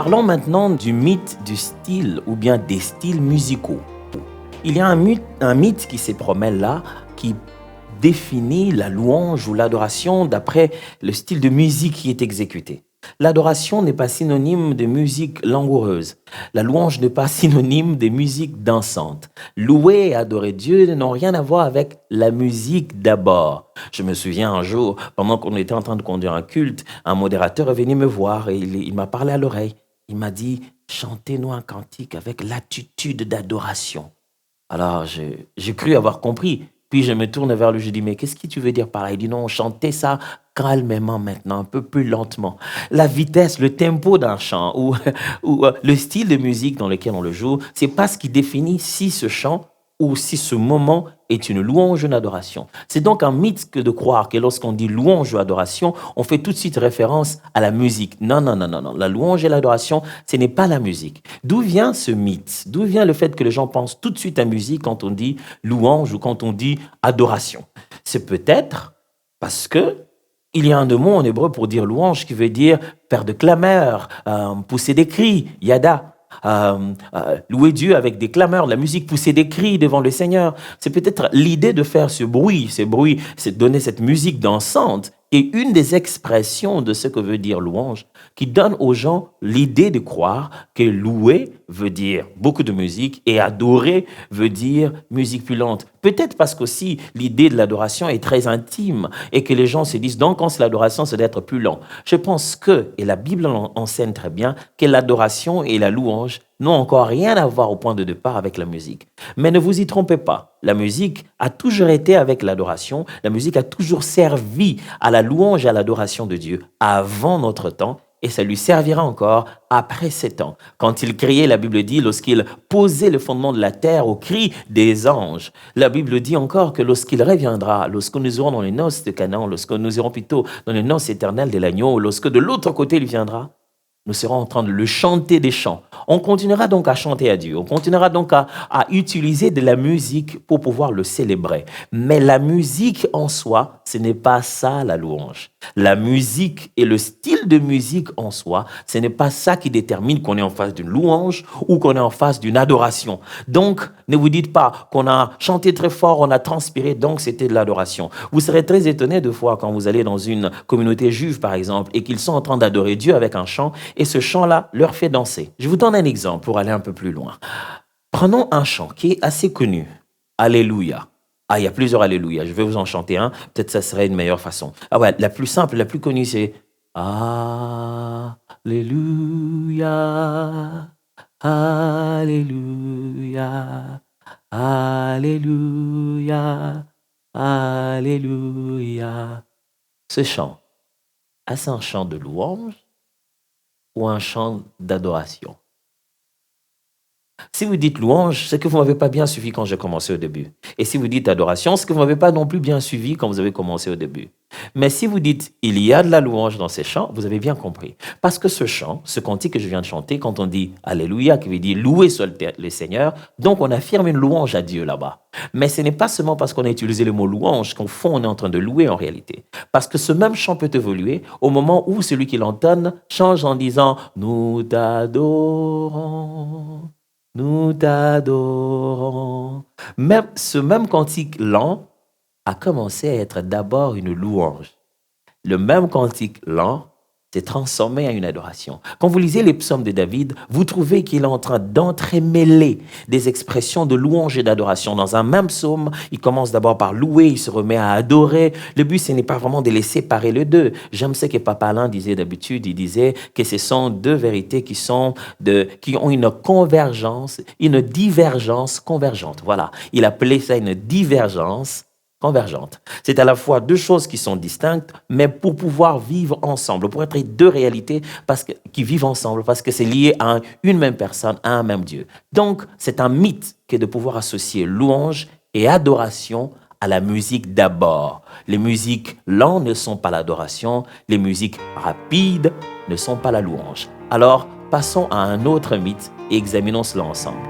Parlons maintenant du mythe du style ou bien des styles musicaux. Il y a un mythe qui se promène là, qui définit la louange ou l'adoration d'après le style de musique qui est exécuté. L'adoration n'est pas synonyme de musique langoureuse. La louange n'est pas synonyme de musique dansante. Louer et adorer Dieu n'ont rien à voir avec la musique d'abord. Je me souviens un jour, pendant qu'on était en train de conduire un culte, un modérateur est venu me voir et il m'a parlé à l'oreille. Il m'a dit, chantez-nous un cantique avec l'attitude d'adoration. Alors, j'ai cru avoir compris. Puis je me tourne vers lui, je dis, mais qu'est-ce que tu veux dire par là? Il dit, non, chantez ça calmement maintenant, un peu plus lentement. La vitesse, le tempo d'un chant ou le style de musique dans lequel on le joue, c'est pas ce qui définit si ce chant ou si ce moment est une louange ou une adoration. C'est donc un mythe que de croire que lorsqu'on dit louange ou adoration, on fait tout de suite référence à la musique. Non, non, non, non, non. La louange et l'adoration, ce n'est pas la musique. D'où vient ce mythe? D'où vient le fait que les gens pensent tout de suite à musique quand on dit louange ou quand on dit adoration? C'est peut-être parce que il y a un mot en hébreu pour dire louange qui veut dire faire de clameurs, pousser des cris, yada. Louer Dieu avec des clameurs, la musique, pousser des cris devant le Seigneur. C'est peut-être l'idée de faire ce bruit, c'est de donner cette musique dansante est une des expressions de ce que veut dire louange, qui donne aux gens l'idée de croire que louer veut dire beaucoup de musique et adorer veut dire musique plus lente. Peut-être parce qu'aussi l'idée de l'adoration est très intime et que les gens se disent donc quand c'est l'adoration, c'est d'être plus lent. Je pense que, et la Bible enseigne très bien, que l'adoration et la louange n'ont encore rien à voir au point de départ avec la musique. Mais ne vous y trompez pas, la musique a toujours été avec l'adoration, la musique a toujours servi à la louange et à l'adoration de Dieu avant notre temps, et ça lui servira encore après 7 ans. Quand il criait, la Bible dit, lorsqu'il posait le fondement de la terre au cri des anges, la Bible dit encore que lorsqu'il reviendra, lorsque nous irons dans les noces de Canaan, lorsque nous irons plutôt dans les noces éternelles de l'agneau, lorsque de l'autre côté il viendra, nous serons en train de le chanter des chants. On continuera donc à chanter à Dieu. On continuera donc à utiliser de la musique pour pouvoir le célébrer. Mais la musique en soi, ce n'est pas ça la louange. La musique et le style de musique en soi, ce n'est pas ça qui détermine qu'on est en face d'une louange ou qu'on est en face d'une adoration. Donc, ne vous dites pas qu'on a chanté très fort, on a transpiré, donc c'était de l'adoration. Vous serez très étonné de voir quand vous allez dans une communauté juive, par exemple, et qu'ils sont en train d'adorer Dieu avec un chant, et ce chant-là leur fait danser. Je vous donne un exemple pour aller un peu plus loin. Prenons un chant qui est assez connu. Alléluia. Ah, il y a plusieurs Alléluia. Je vais vous en chanter un. Peut-être ça serait une meilleure façon. Ah ouais, la plus simple, la plus connue, c'est Alléluia. Alléluia. Alléluia. Alléluia. Ce chant, est-ce un chant de louange ou un chant d'adoration? Si vous dites louange, c'est que vous ne m'avez pas bien suivi quand j'ai commencé au début. Et si vous dites adoration, c'est que vous ne m'avez pas non plus bien suivi quand vous avez commencé au début. Mais si vous dites il y a de la louange dans ces chants, vous avez bien compris. Parce que ce chant, ce cantique que je viens de chanter, quand on dit Alléluia, qui veut dire louer soit le Seigneur, donc on affirme une louange à Dieu là-bas. Mais ce n'est pas seulement parce qu'on a utilisé le mot louange qu'au fond on est en train de louer en réalité. Parce que ce même chant peut évoluer au moment où celui qui l'entend change en disant nous t'adorons. Nous t'adorons. Même, ce même cantique lent a commencé à être d'abord une louange. Le même cantique lent s'est transformé en une adoration. Quand vous lisez les psaumes de David, vous trouvez qu'il est en train d'entremêler des expressions de louange et d'adoration. Dans un même psaume, il commence d'abord par louer, il se remet à adorer. Le but, ce n'est pas vraiment de les séparer les deux. J'aime ce que Papa Alain disait d'habitude. Il disait que ce sont deux vérités qui ont une convergence, une divergence convergente. Voilà, il appelait ça une divergence convergente. C'est à la fois deux choses qui sont distinctes, mais pour pouvoir vivre ensemble, pour être deux réalités qui vivent ensemble, parce que c'est lié à une même personne, à un même Dieu. Donc, c'est un mythe que de pouvoir associer louange et adoration à la musique d'abord. Les musiques lentes ne sont pas l'adoration, les musiques rapides ne sont pas la louange. Alors, passons à un autre mythe et examinons cela ensemble.